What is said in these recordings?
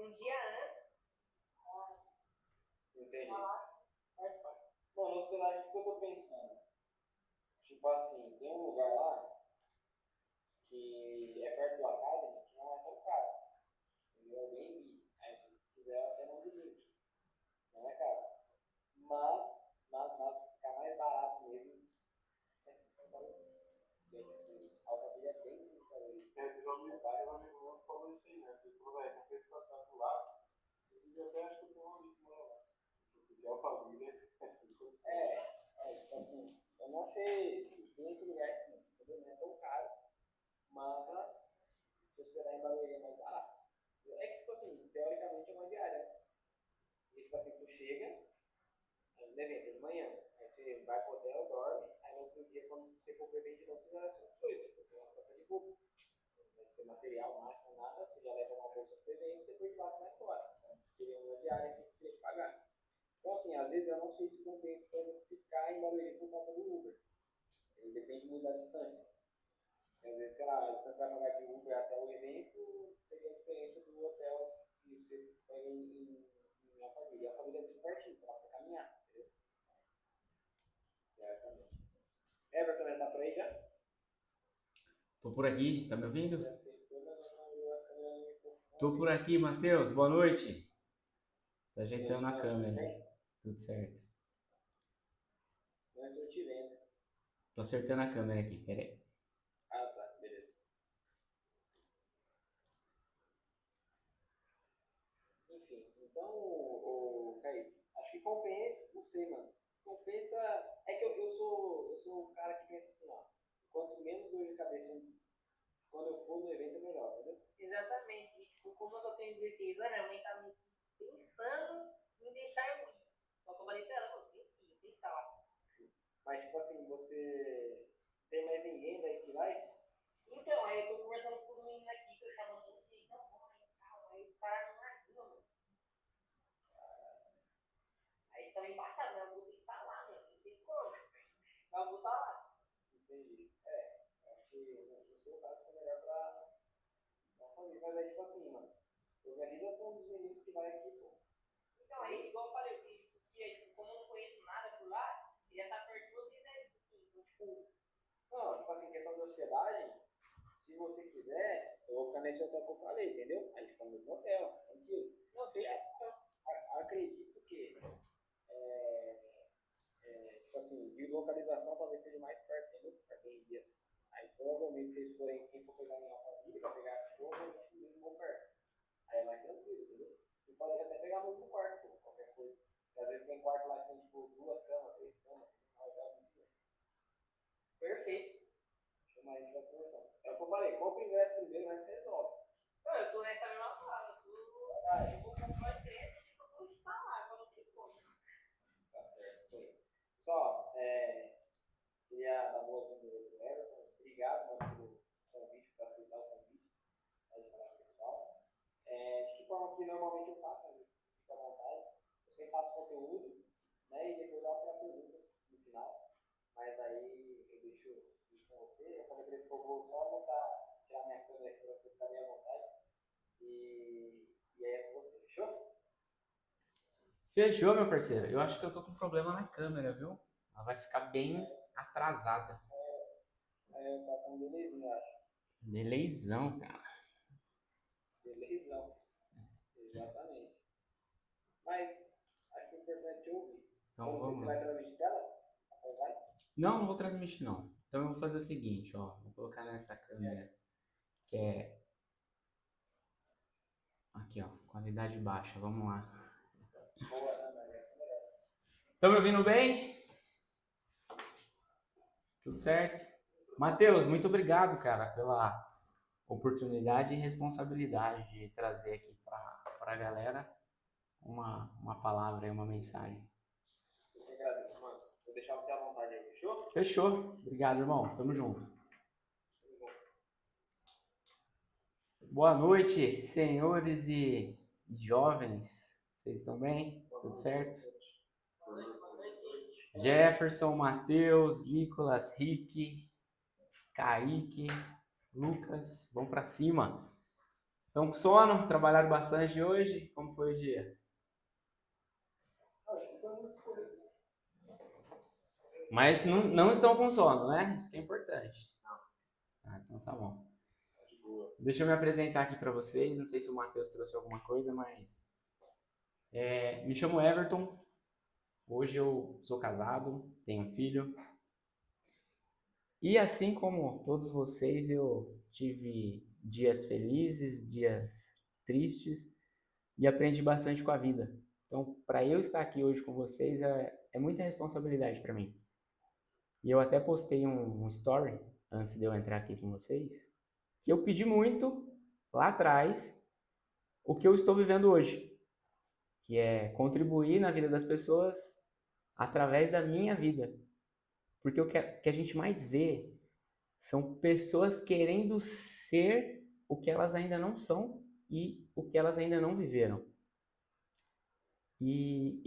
um dia antes. Entendi. Bom, na hospedagem, o que eu tô pensando? Tipo assim, tem um lugar lá que é perto do Academy, que não é tão caro. Entendeu? Airbnb. Aí se você quiser, até não limite. Não é caro. Mas ficar mais barato mesmo é 50 euros. A família é bem 50 euros. Teve um amigo meu que falou isso aí, né? Ele falou, velho, não pensa passar do lado. Inclusive, até acho que eu tenho um amigo que mora lá. Porque a família é sem condição. Tipo assim, eu não achei. Tem esse lugar assim, entendeu? Não é tão caro. Mas se eu esperar em Barueri é mais barato. É que, tipo assim, teoricamente é uma diária, né? E tipo assim, tu chega, no evento é de manhã, aí você vai pro hotel, dorme, aí no outro dia, quando você for pro evento de novo, você leva suas coisas. Tipo, você vai trocar de roupa. Não vai ser material, máquina, nada, você já leva uma bolsa pro evento e depois de lá você vai embora. Então, seria uma diária que você teria que pagar. Então, assim, às vezes eu não sei se compensa, por exemplo, ficar em Barueri por conta do Uber. Ele depende muito da distância. Às vezes, sei lá, a distância vai pagar de Uber até o evento, seria a diferença do hotel que você pega em Alphaville. A família é tudo pertinho, então dá pra você caminhar, entendeu? Exatamente. Everton, já tá por aí já? Tô por aqui, tá me ouvindo? Já aceitou, mas não abriu a câmera no microfone. Tô por aqui, Matheus. Boa noite. Tá ajeitando a Tudo câmera. bem? Tudo certo. Não estou te vendo. Tô acertando a câmera aqui, peraí. Ah, tá, beleza. Enfim, então, o Kaique, acho que compensa, não sei, mano. Compensa. É que eu sou um cara que pensa assim, ó. Quanto menos dor de cabeça quando eu for no evento, é melhor, entendeu? Exatamente. E, tipo, como eu só tenho 16 anos, minha mãe tá me pensando em deixar eu ir. Só que eu falei pra ela, pô, tem que ir, tem que estar lá. Mas, tipo assim, você tem mais ninguém daí que vai? Então, aí eu tô conversando com os meninos aqui que eu chamo muito e não vão mais tal. Aí os caras não largam, mano. Aí tá meio embaçado, né? Eu vou ter que estar lá, mano. Não sei como. Mas eu vou estar lá. Entendi. Acho que no seu caso foi melhor pra família. Mas aí, tipo assim, mano, organiza com um dos meninos que vai aqui, pô. Então, aí, igual eu falei, tipo, como eu não conheço nada por lá, queria estar perto de vocês aí, assim. Então, tipo, Não, tipo assim, questão de hospedagem, se você quiser, eu vou ficar nesse hotel que eu falei, entendeu? Aí fica no mesmo hotel, tranquilo. não, fechou. Acredito que, tipo assim, de localização talvez seja mais perto, entendeu? Para quem iria assim. Aí provavelmente vocês forem, quem for pegar em Alphaville, vai pegar provavelmente no mesmo perto. Aí é mais tranquilo, entendeu? Vocês podem até pegar o mesmo quarto, pô, qualquer coisa. Porque às vezes tem quarto lá que tem tipo 2 camas, 3 camas, não é muito bem. Perfeito. Chama aí, a gente vai conversando. É o que eu falei, compra o ingresso primeiro, mas você resolve. Não, eu tô nessa mesma fala. Eu vou comprar o ingresso e eu vou estar lá, quando eu sei como. Tá certo, isso aí. Pessoal, queria dar boas-vindas pro Everton. Obrigado, mano, pelo convite, por aceitar o convite. Pode falar com o pessoal. De que forma que normalmente eu faço, mas fica à vontade. Eu sempre passo conteúdo, né? E depois eu abro perguntas no final. Mas aí eu deixo com você. Eu falei pra eles que eu vou só botar, tirar minha câmera aqui pra você ficar bem à vontade. E aí é com você, fechou? Fechou, meu parceiro. Eu acho que eu tô com problema na câmera, viu? Ela vai ficar bem atrasada. Tá com belezinha, eu acho. Deleizão, cara. Belezão. Exatamente. Mas acho que o importante é ouvir. Então Eu não sei se vamos você lá. vai transmitir tela. Você vai? Não, não vou transmitir não. Então eu vou fazer o seguinte, ó. Vou colocar nessa câmera que é aqui, ó, qualidade baixa. Vamos lá. Boa, né, Maria? Estão me ouvindo bem? Tudo certo? Matheus, muito obrigado, cara, pela oportunidade e responsabilidade de trazer aqui para a galera uma palavra e uma mensagem. Eu que agradeço, mano. Vou deixar você à vontade aí, fechou? Fechou. Obrigado, irmão. Tamo junto. Tamo junto. Boa noite, senhores e jovens. Vocês estão bem? Tudo certo? Jefferson, Matheus, Nicolas, Rick, Kaique, Lucas, vamos pra cima. Estão com sono? Trabalharam bastante hoje? Como foi o dia? Acho que foi muito corrido. Mas não estão com sono, né? Isso que é importante. Ah, então tá bom. Tá de boa. Deixa eu me apresentar aqui para vocês. Não sei se o Matheus trouxe alguma coisa, mas me chamo Everton. Hoje eu sou casado, tenho um filho. E assim como todos vocês, eu tive dias felizes, dias tristes e aprendi bastante com a vida. Então, para eu estar aqui hoje com vocês é muita responsabilidade para mim. E eu até postei um story antes de eu entrar aqui com vocês, que eu pedi muito lá atrás o que eu estou vivendo hoje, que é contribuir na vida das pessoas através da minha vida. Porque o que a gente mais vê são pessoas querendo ser o que elas ainda não são e o que elas ainda não viveram. E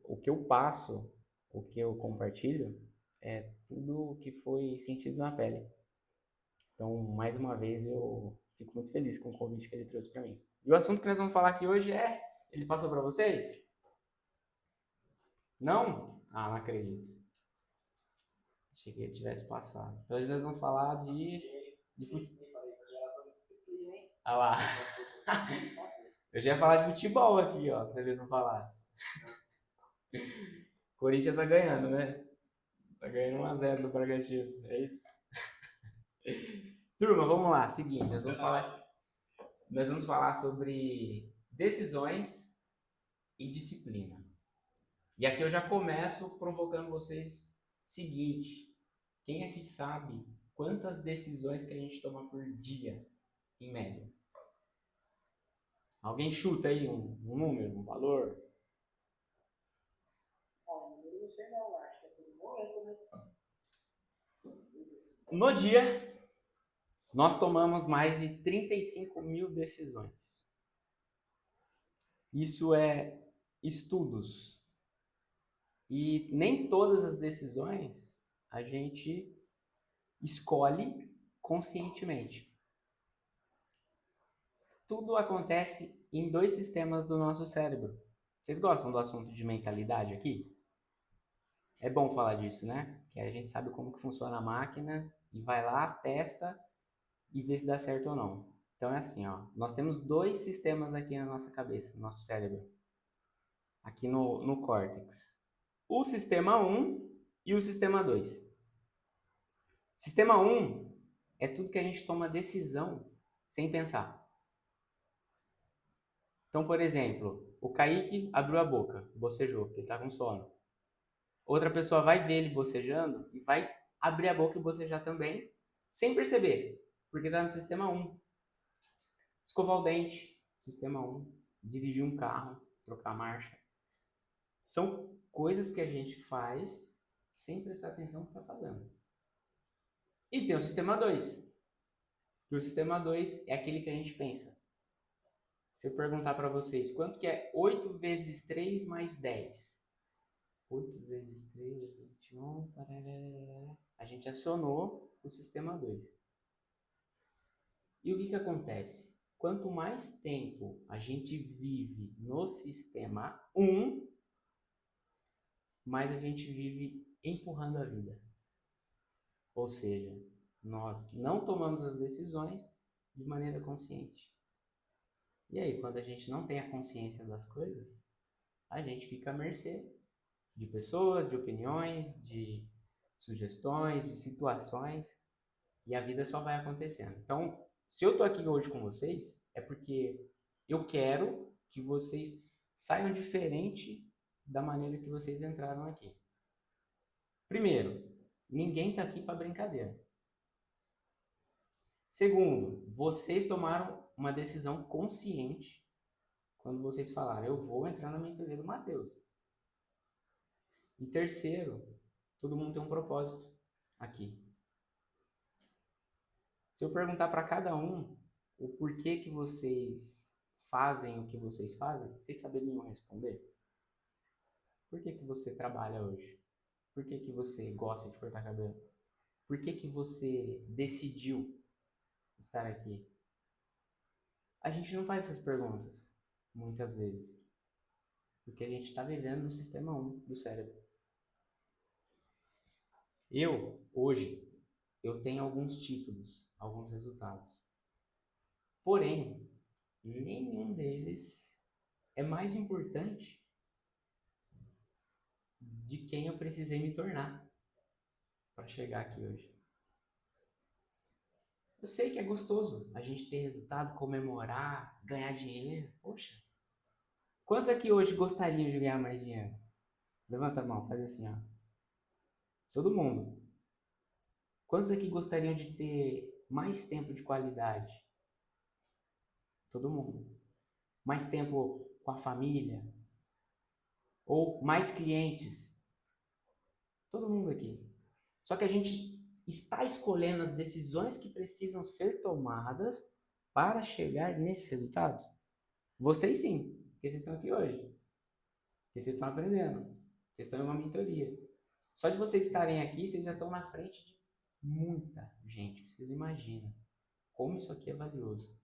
o que eu passo, o que eu compartilho, é tudo o que foi sentido na pele. Então, mais uma vez, eu fico muito feliz com o convite que ele trouxe para mim. E o assunto que nós vamos falar aqui hoje é... Ele passou para vocês? Não? Ah, não acredito. Achei que ele tivesse passado. Então, hoje nós vamos falar de futebol. Falei pra geração de disciplina, hein? Ah lá. Eu já ia falar de futebol aqui, ó, se ele não falasse. Corinthians tá ganhando, né? Tá ganhando 1-0 do Bragantino. É isso? Turma, vamos lá. Seguinte, nós vamos falar sobre decisões e disciplina. E aqui eu já começo provocando vocês seguinte. Quem aqui sabe quantas decisões que a gente toma por dia, em média? Alguém chuta aí um número, um valor? Ó, número não sei não, acho que é todo momento, né? No dia, nós tomamos mais de 35 mil decisões. Isso é estudos. E nem todas as decisões a gente escolhe conscientemente. Tudo acontece em dois sistemas do nosso cérebro. Vocês gostam do assunto de mentalidade aqui? É bom falar disso, né? Que a gente sabe como que funciona a máquina e vai lá, testa e vê se dá certo ou não. Então é assim, ó. Nós temos dois sistemas aqui na nossa cabeça, no nosso cérebro. Aqui no córtex. O sistema 1 e o sistema 2. Sistema 1 é tudo que a gente toma decisão sem pensar. Então, por exemplo, o Kaique abriu a boca, bocejou, porque ele está com sono. Outra pessoa vai ver ele bocejando e vai abrir a boca e bocejar também, sem perceber, porque está no sistema 1. Escovar o dente, sistema 1. Dirigir um carro, trocar marcha. São coisas que a gente faz sem prestar atenção no que está fazendo. E tem o sistema 2. E o sistema 2 é aquele que a gente pensa. Se eu perguntar para vocês, quanto que é 8 vezes 3 mais 10? 8 vezes 3 é 21. A gente acionou o sistema 2. E o que acontece? Quanto mais tempo a gente vive no sistema 1, mais a gente vive empurrando a vida. Ou seja, nós não tomamos as decisões de maneira consciente. E aí, quando a gente não tem a consciência das coisas, a gente fica à mercê de pessoas, de opiniões, de sugestões, de situações, e a vida só vai acontecendo. Então, se eu tô aqui hoje com vocês, é porque eu quero que vocês saiam diferente da maneira que vocês entraram aqui. Primeiro, ninguém tá aqui para brincadeira. Segundo, vocês tomaram uma decisão consciente quando vocês falaram, eu vou entrar na mentoria do Matheus. E terceiro, todo mundo tem um propósito aqui. Se eu perguntar para cada um o porquê que vocês fazem o que vocês fazem, vocês saberiam responder? Por que você trabalha hoje? Por que você gosta de cortar cabelo? Por que você decidiu estar aqui? A gente não faz essas perguntas, muitas vezes. Porque a gente está vivendo no sistema 1 do cérebro. Hoje, eu tenho alguns títulos, alguns resultados. Porém, nenhum deles é mais importante de quem eu precisei me tornar para chegar aqui hoje. Eu sei que é gostoso a gente ter resultado, comemorar, ganhar dinheiro. Poxa, quantos aqui hoje gostariam de ganhar mais dinheiro? Levanta a mão, faz assim, ó. Todo mundo. Quantos aqui gostariam de ter mais tempo de qualidade? Todo mundo. Mais tempo com a família? Ou mais clientes? Todo mundo aqui. Só que a gente está escolhendo as decisões que precisam ser tomadas para chegar nesses resultados? Vocês sim, porque vocês estão aqui hoje. Porque vocês estão aprendendo. Vocês estão em uma mentoria. Só de vocês estarem aqui, vocês já estão na frente de muita gente. Vocês imaginam como isso aqui é valioso.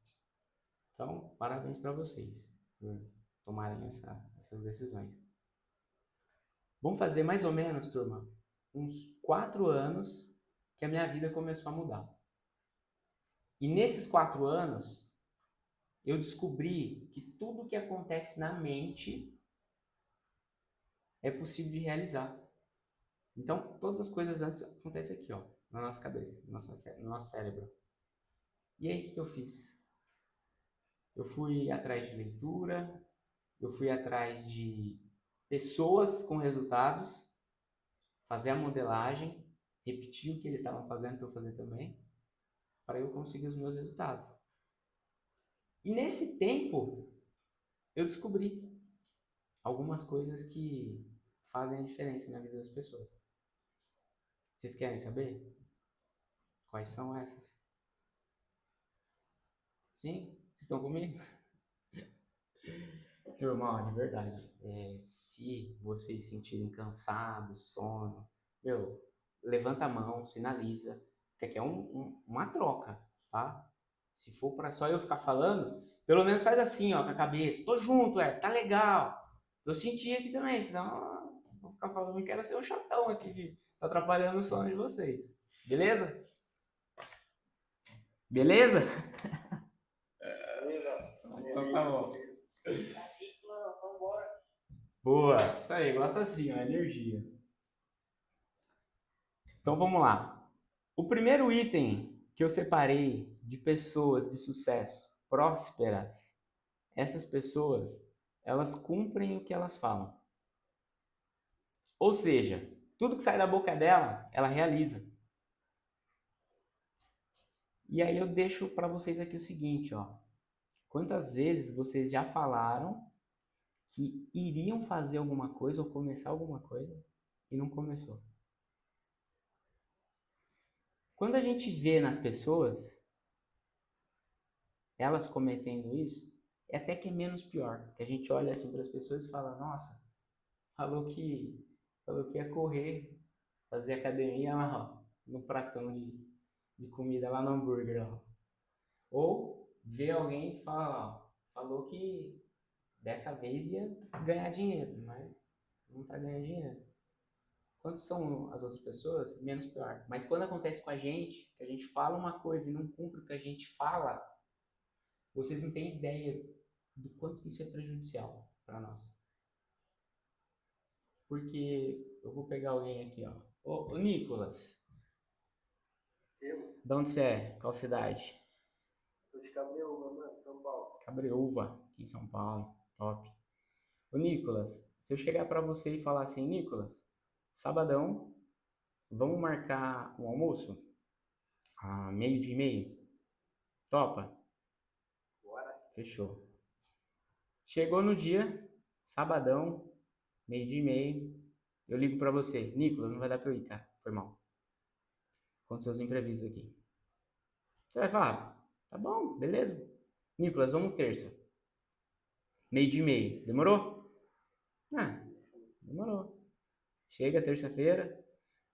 Então, parabéns para vocês por tomarem essas decisões. Vamos fazer mais ou menos, turma, uns 4 anos que a minha vida começou a mudar. E nesses 4 anos, eu descobri que tudo que acontece na mente é possível de realizar. Então, todas as coisas antes acontecem aqui, ó, na nossa cabeça, no nosso cérebro. E aí, o que eu fiz? Eu fui atrás de leitura, eu fui atrás de pessoas com resultados, fazer a modelagem, repetir o que eles estavam fazendo para eu fazer também, para eu conseguir os meus resultados. E nesse tempo, eu descobri algumas coisas que fazem a diferença na vida das pessoas. Vocês querem saber? Quais são essas? Sim? Vocês estão comigo? Turma, ó, de verdade, se vocês sentirem cansados, sono, levanta a mão, sinaliza, porque aqui é uma troca, tá? Se for para só eu ficar falando, pelo menos faz assim, ó, com a cabeça, tô junto, tá legal, eu senti aqui também, senão vou ficar falando, não quero ser um chatão aqui que tá atrapalhando o sono de vocês, beleza? Beleza? Beleza. Então tá bom. Vambora. Boa, isso aí, gosta assim, ó, energia. Então vamos lá. O primeiro item que eu separei de pessoas de sucesso, prósperas, essas pessoas, elas cumprem o que elas falam. Ou seja, tudo que sai da boca dela, ela realiza. E aí eu deixo para vocês aqui o seguinte, ó. Quantas vezes vocês já falaram que iriam fazer alguma coisa ou começar alguma coisa e não começou? Quando a gente vê nas pessoas, elas cometendo isso, é até que é menos pior. Que a gente olha assim para as pessoas e fala, nossa, falou que ia correr, fazer academia lá, ó, no pratão de comida lá no hambúrguer, ó. Ou vê alguém que fala, ó, falou que dessa vez ia ganhar dinheiro, mas não tá ganhando dinheiro. Quando são as outras pessoas, menos pior. Mas quando acontece com a gente, que a gente fala uma coisa e não cumpre o que a gente fala, vocês não têm ideia do quanto isso é prejudicial para nós. Porque eu vou pegar alguém aqui, ó. Ô Nicolas. Eu? De onde você é? Qual cidade? Tô de Cabreúva, mano, São Paulo. Cabreúva, aqui em São Paulo. Top. Ô Nicolas, se eu chegar para você e falar assim, Nicolas, sabadão, vamos marcar um almoço? 12:30? Topa? Bora. Fechou. Chegou no dia, sabadão, 12:30, eu ligo pra você. Nicolas, não vai dar pra eu ir, cara. Foi mal. Aconteceu os imprevistos aqui. Você vai falar, tá bom, beleza. Nicolas, vamos terça. 12:30. Demorou? Demorou. Chega terça-feira.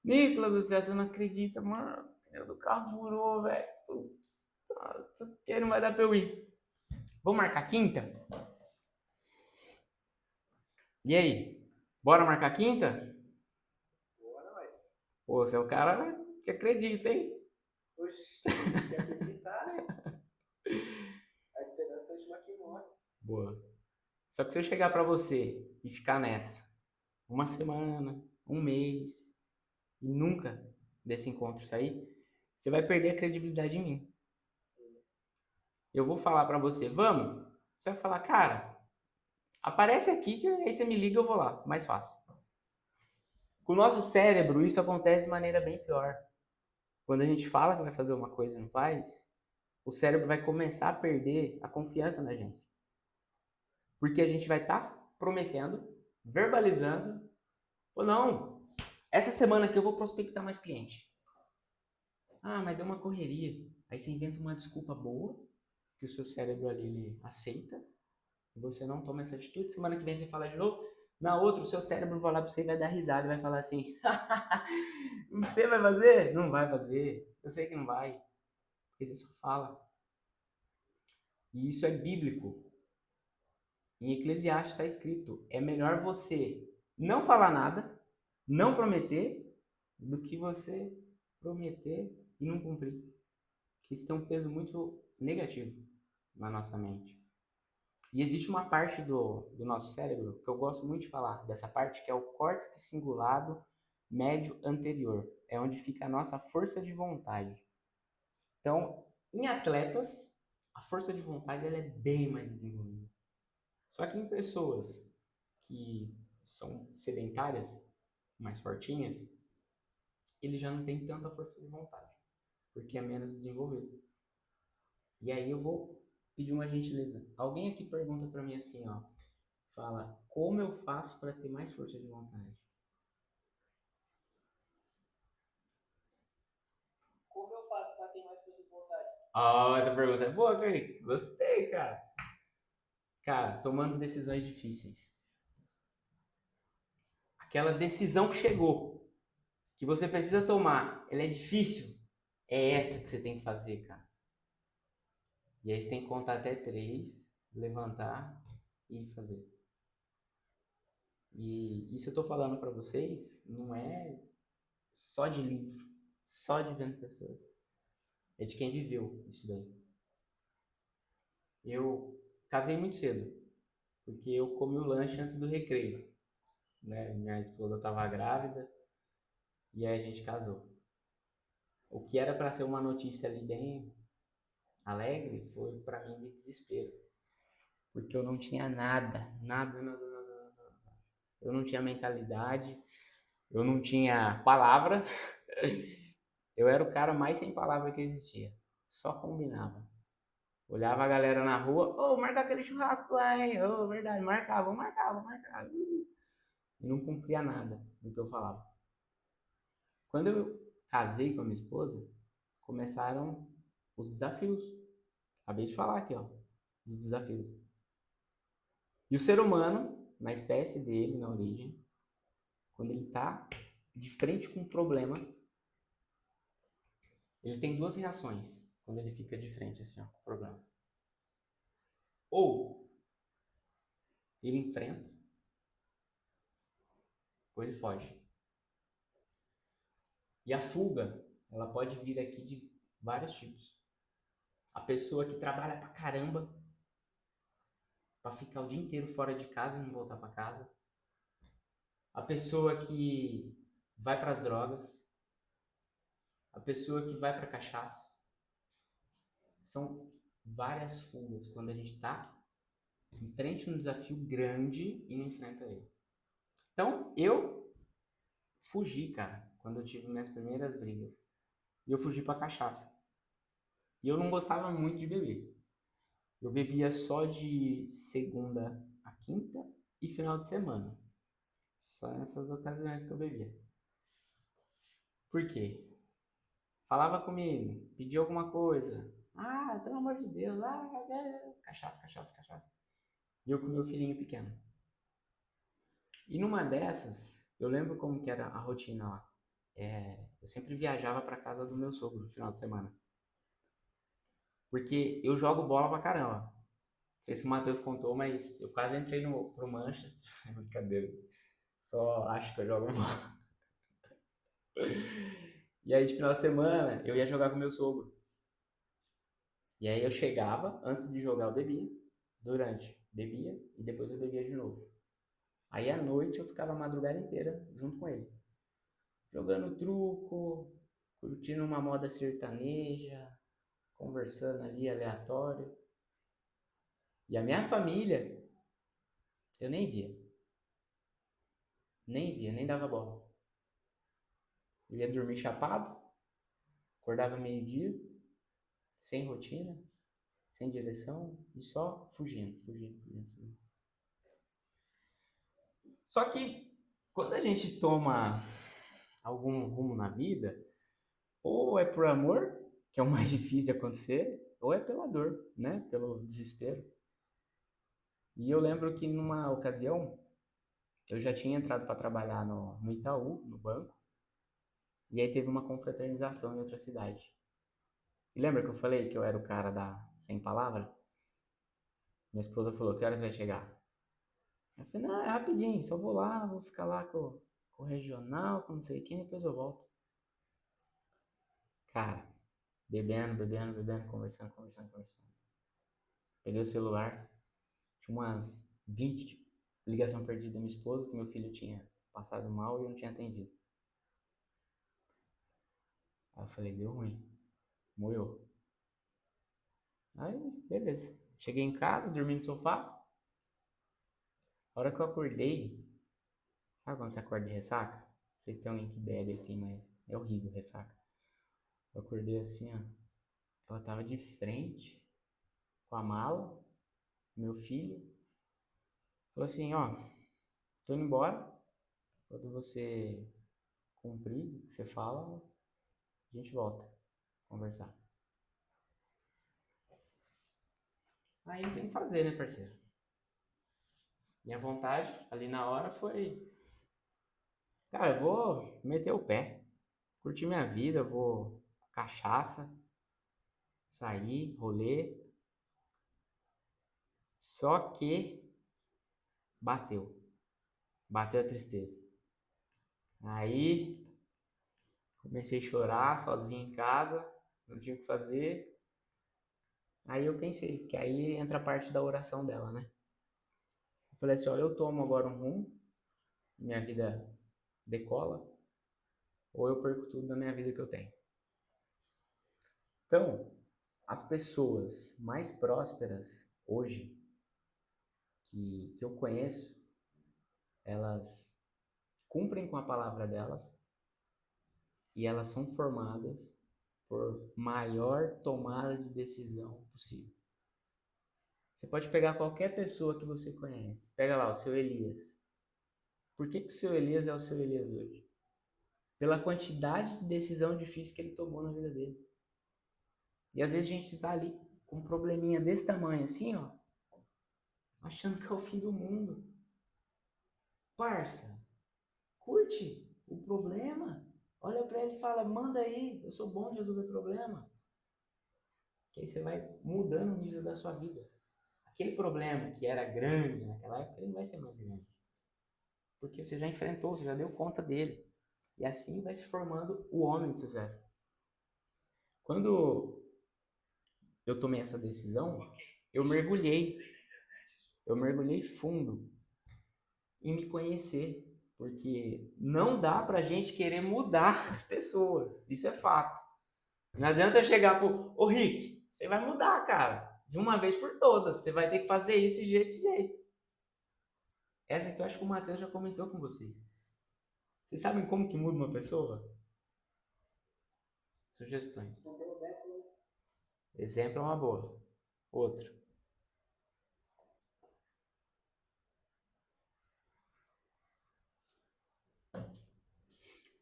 Nicolas, você não acredita, mano. O pneu do carro furou, velho. Putz, não vai dar pra eu ir. Vamos marcar quinta? E aí? Bora marcar quinta? Bora, ué. Pô, você é o cara que acredita, hein? Oxi, tem que acreditar, né? A esperança é a última que morre. Boa. Só que se eu chegar pra você e ficar nessa uma semana, um mês, e nunca desse encontro sair, você vai perder a credibilidade em mim. Eu vou falar pra você, vamos? Você vai falar, cara, aparece aqui que aí você me liga, eu vou lá. Mais fácil. Com o nosso cérebro, isso acontece de maneira bem pior. Quando a gente fala que vai fazer uma coisa e não faz, o cérebro vai começar a perder a confiança na gente. Porque a gente vai estar prometendo, verbalizando, ou não, essa semana aqui eu vou prospectar mais cliente. Ah, mas deu uma correria. Aí você inventa uma desculpa boa, que o seu cérebro ali ele aceita, e você não toma essa atitude. Semana que vem você fala de novo. Na outra, o seu cérebro vai lá pra você e vai dar risada e vai falar assim: você vai fazer? Não vai fazer. Eu sei que não vai. Porque você só fala. E isso é bíblico. Em Eclesiastes está escrito: é melhor você não falar nada, não prometer, do que você prometer e não cumprir. Isso tem um peso muito negativo na nossa mente. E existe uma parte do nosso cérebro que eu gosto muito de falar, dessa parte, que é o córtex cingulado médio anterior. É onde fica a nossa força de vontade. Então, em atletas, a força de vontade ela é bem mais desenvolvida. Só que em pessoas que são sedentárias, mais fortinhas, ele já não tem tanta força de vontade, porque é menos desenvolvido. E aí eu vou pedir uma gentileza. Alguém aqui pergunta pra mim assim, ó, fala, como eu faço para ter mais força de vontade? Como eu faço pra ter mais força de vontade? Ah, essa pergunta é boa, Felipe. Gostei, cara. Cara, tomando decisões difíceis. Aquela decisão que chegou, que você precisa tomar, ela é difícil. É essa que você tem que fazer, cara. E aí você tem que contar até 3, levantar e fazer. E isso eu tô falando pra vocês, não é só de livro, só de vendo pessoas. É de quem viveu isso daí. Eu casei muito cedo, porque eu comi o lanche antes do recreio, né? Minha esposa estava grávida e aí a gente casou. O que era para ser uma notícia ali bem alegre foi para mim de desespero, porque eu não tinha nada. Eu não tinha mentalidade, eu não tinha palavra. Eu era o cara mais sem palavra que existia. Só combinava. Olhava a galera na rua, ô, marca aquele churrasco lá, hein? Ô, verdade, marcava. E não cumpria nada do que eu falava. Quando eu casei com a minha esposa, começaram os desafios. Acabei de falar aqui, ó, os desafios. E o ser humano, na espécie dele, na origem, quando ele está de frente com um problema, ele tem duas reações quando ele fica de frente assim, ó, com o problema. Ou ele enfrenta, ou ele foge. E a fuga, ela pode vir aqui de vários tipos. A pessoa que trabalha pra caramba pra ficar o dia inteiro fora de casa e não voltar pra casa. A pessoa que vai pras drogas. A pessoa que vai pra cachaça. São várias fugas quando a gente tá em frente a um desafio grande e não enfrenta ele. Então, eu fugi, cara, quando eu tive minhas primeiras brigas. E eu fugi pra cachaça. E eu não gostava muito de beber. Eu bebia só de segunda a quinta e final de semana. Só nessas ocasiões que eu bebia. Por quê? Falava comigo, pedia alguma coisa. Ah, pelo amor de Deus, cachaça. E eu com meu filhinho pequeno. E numa dessas, eu lembro como que era a rotina lá. Eu sempre viajava pra casa do meu sogro no final de semana. Porque eu jogo bola pra caramba. sei se o Matheus contou, mas eu quase entrei pro Manchester. Brincadeira. Só acho que eu jogo bola. E aí, de final de semana, eu ia jogar com meu sogro. E aí eu chegava, antes de jogar eu bebia, durante bebia e depois eu bebia de novo. Aí à noite eu ficava a madrugada inteira junto com ele. Jogando truco, curtindo uma moda sertaneja, conversando ali aleatório. E a minha família, eu nem via. Nem via, nem dava bola. Eu ia dormir chapado, acordava meio-dia, sem rotina, sem direção e só fugindo. Só que quando a gente toma algum rumo na vida, ou é por amor, que é o mais difícil de acontecer, ou é pela dor, né? Pelo desespero. E eu lembro que numa ocasião, eu já tinha entrado para trabalhar no Itaú, no banco, e aí teve uma confraternização em outra cidade. E lembra que eu falei que eu era o cara da sem palavra? Minha esposa falou, que horas vai chegar? Eu falei, não, é rapidinho, só vou lá, vou ficar lá com o regional, com não sei quem, depois eu volto. Cara, bebendo, conversando. Peguei o celular, tinha umas 20 ligação perdida da minha esposa, que meu filho tinha passado mal e eu não tinha atendido. Aí eu falei, deu ruim, moeu. Aí, beleza. Cheguei em casa, dormi no sofá. A hora que eu acordei, sabe quando você acorda de ressaca? Vocês têm alguém que bebe aqui, mas é horrível ressaca. Eu acordei assim, ó. Ela tava de frente, com a mala, meu filho. Falou assim, ó, tô indo embora. Quando você cumprir o que você fala, a gente volta a conversar. Aí tem que fazer, né, parceiro? Minha vontade ali na hora foi, cara, eu vou meter o pé, curtir minha vida, vou cachaça, sair, rolê. Só que bateu a tristeza. Aí comecei a chorar sozinho em casa, não tinha o que fazer. Aí eu pensei que aí entra a parte da oração dela, né? Eu falei assim, ó, eu tomo agora um rumo, minha vida decola, ou eu perco tudo na minha vida que eu tenho. Então, as pessoas mais prósperas hoje que eu conheço, elas cumprem com a palavra delas e elas são formadas por maior tomada de decisão possível. Você pode pegar qualquer pessoa que você conhece. Pega lá o seu Elias. Por que o seu Elias é o seu Elias hoje? Pela quantidade de decisão difícil que ele tomou na vida dele. E às vezes a gente está ali com um probleminha desse tamanho assim, ó, achando que é o fim do mundo. Parça, curte o problema. Olha pra ele e fala, manda aí, eu sou bom de resolver problema. Que aí você vai mudando o nível da sua vida. Aquele problema que era grande naquela época, ele não vai ser mais grande. Porque você já enfrentou, você já deu conta dele. E assim vai se formando o homem de sucesso. Quando eu tomei essa decisão, eu mergulhei fundo em me conhecer. Porque não dá pra gente querer mudar as pessoas. Isso é fato. Não adianta eu chegar pro, ô Rick, você vai mudar, cara. De uma vez por todas. Você vai ter que fazer isso desse jeito. Essa aqui eu acho que o Matheus já comentou com vocês. Vocês sabem como que muda uma pessoa? Sugestões. Exemplo é uma boa. Outro.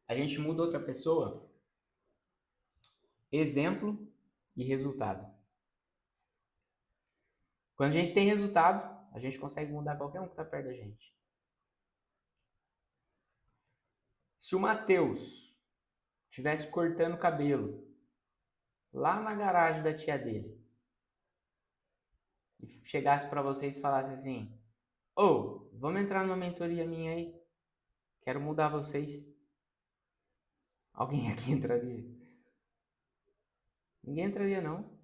A gente muda outra pessoa. Exemplo e resultado. Quando a gente tem resultado, a gente consegue mudar qualquer um que está perto da gente. Se o Matheus estivesse cortando cabelo lá na garagem da tia dele e chegasse pra vocês e falasse assim: ô, vamos entrar numa mentoria minha aí? Quero mudar vocês. Alguém aqui entraria? Ninguém entraria, não.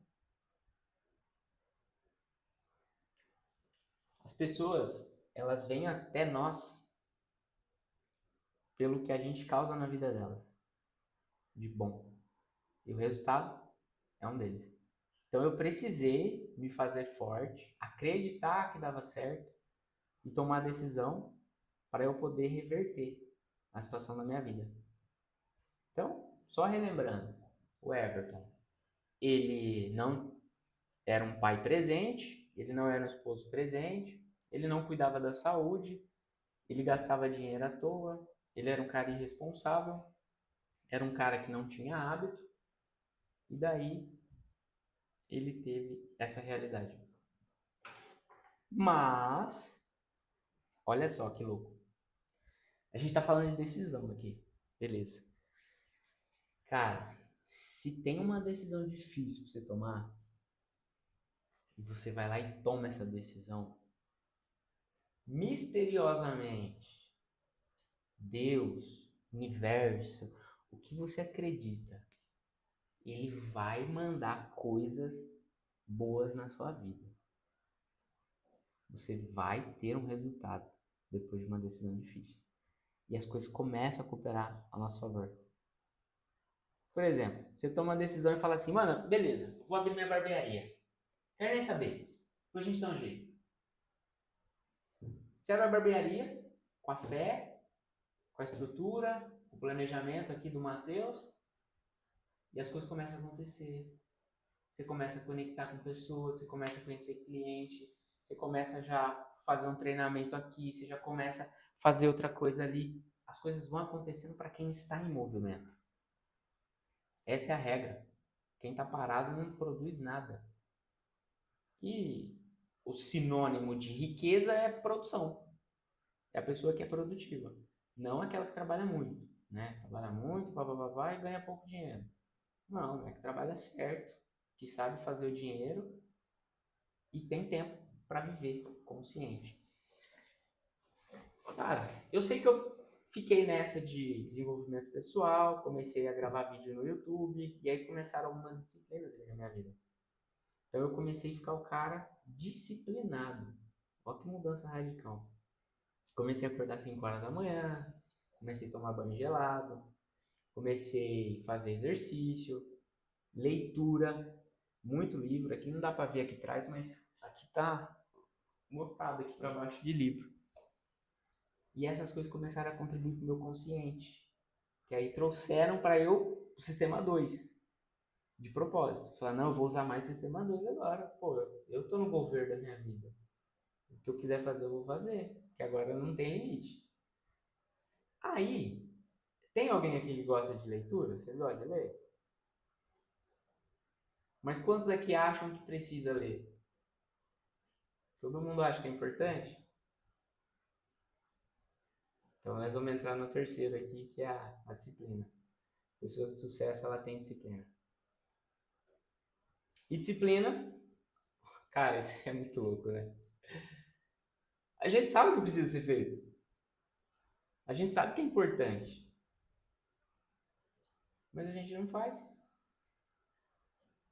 As pessoas, elas vêm até nós pelo que a gente causa na vida delas, de bom. E o resultado é um deles. Então eu precisei me fazer forte, acreditar que dava certo e tomar a decisão para eu poder reverter a situação da minha vida. Então, só relembrando, o Everton, ele não era um pai presente, ele não era um esposo presente, ele não cuidava da saúde, ele gastava dinheiro à toa, ele era um cara irresponsável, era um cara que não tinha hábito, e daí ele teve essa realidade. Mas, olha só que louco. A gente tá falando de decisão aqui, beleza. Cara, se tem uma decisão difícil pra você tomar, e você vai lá e toma essa decisão, misteriosamente, Deus, universo, o que você acredita, ele vai mandar coisas boas na sua vida. Você vai ter um resultado depois de uma decisão difícil. E as coisas começam a cooperar a nosso favor. Por exemplo, você toma uma decisão e fala assim, mano, beleza, vou abrir minha barbearia. Quero nem saber. Depois a gente dá um jeito. Você abre a barbearia com a fé, com a estrutura, o planejamento aqui do Matheus, e as coisas começam a acontecer. Você começa a conectar com pessoas, você começa a conhecer cliente, você começa já a fazer um treinamento aqui, você já começa a fazer outra coisa ali. As coisas vão acontecendo para quem está em movimento. Essa é a regra. Quem está parado não produz nada. E o sinônimo de riqueza é produção. É a pessoa que é produtiva. Não aquela que trabalha muito, né? Trabalha muito, blá, e ganha pouco dinheiro. Não, é que trabalha certo, que sabe fazer o dinheiro e tem tempo para viver consciente. Cara, eu sei que eu fiquei nessa de desenvolvimento pessoal, comecei a gravar vídeo no YouTube, e aí começaram algumas disciplinas na minha vida. Então eu comecei a ficar o cara disciplinado. Olha que mudança radical. Comecei a acordar às 5 horas da manhã, comecei a tomar banho gelado, comecei a fazer exercício, leitura, muito livro. Aqui não dá para ver aqui atrás, mas aqui tá lotado aqui para baixo de livro. E essas coisas começaram a contribuir para o meu consciente, que aí trouxeram para eu o sistema 2, de propósito. Falar, não, eu vou usar mais o sistema 2 agora. Pô, eu tô no governo da minha vida. O que eu quiser fazer, eu vou fazer, que agora não tem limite. Aí, tem alguém aqui que gosta de leitura? Você gosta de ler? Mas quantos aqui acham que precisa ler? Todo mundo acha que é importante? Então nós vamos entrar no terceiro aqui, que é a disciplina. Pessoas de sucesso, ela tem disciplina. E disciplina, cara, isso é muito louco, né? A gente sabe o que precisa ser feito. A gente sabe que é importante. Mas a gente não faz.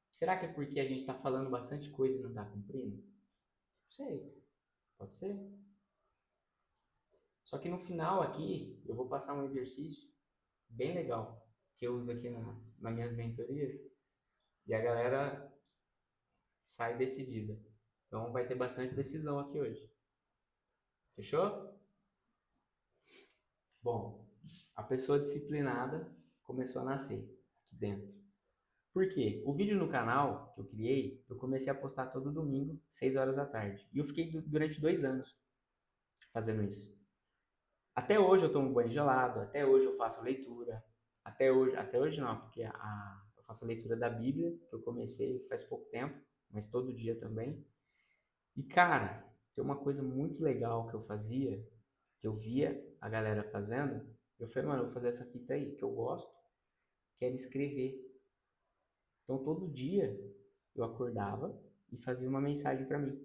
Será que é porque a gente está falando bastante coisa e não está cumprindo? Não sei. Pode ser. Só que no final aqui, eu vou passar um exercício bem legal, que eu uso aqui nas minhas mentorias, e a galera sai decidida. Então vai ter bastante decisão aqui hoje. Fechou? Bom, a pessoa disciplinada começou a nascer aqui dentro. Por quê? O vídeo no canal que eu criei, eu comecei a postar todo domingo, 6 horas da tarde. E eu fiquei durante 2 anos fazendo isso. Até hoje eu tomo banho gelado, até hoje eu faço leitura, até hoje não, porque eu faço a leitura da Bíblia, que eu comecei faz pouco tempo, mas todo dia também. E cara, tem uma coisa muito legal que eu fazia, que eu via a galera fazendo, eu falei, mano, eu vou fazer essa fita aí, que eu gosto, que era escrever. Então todo dia eu acordava e fazia uma mensagem para mim.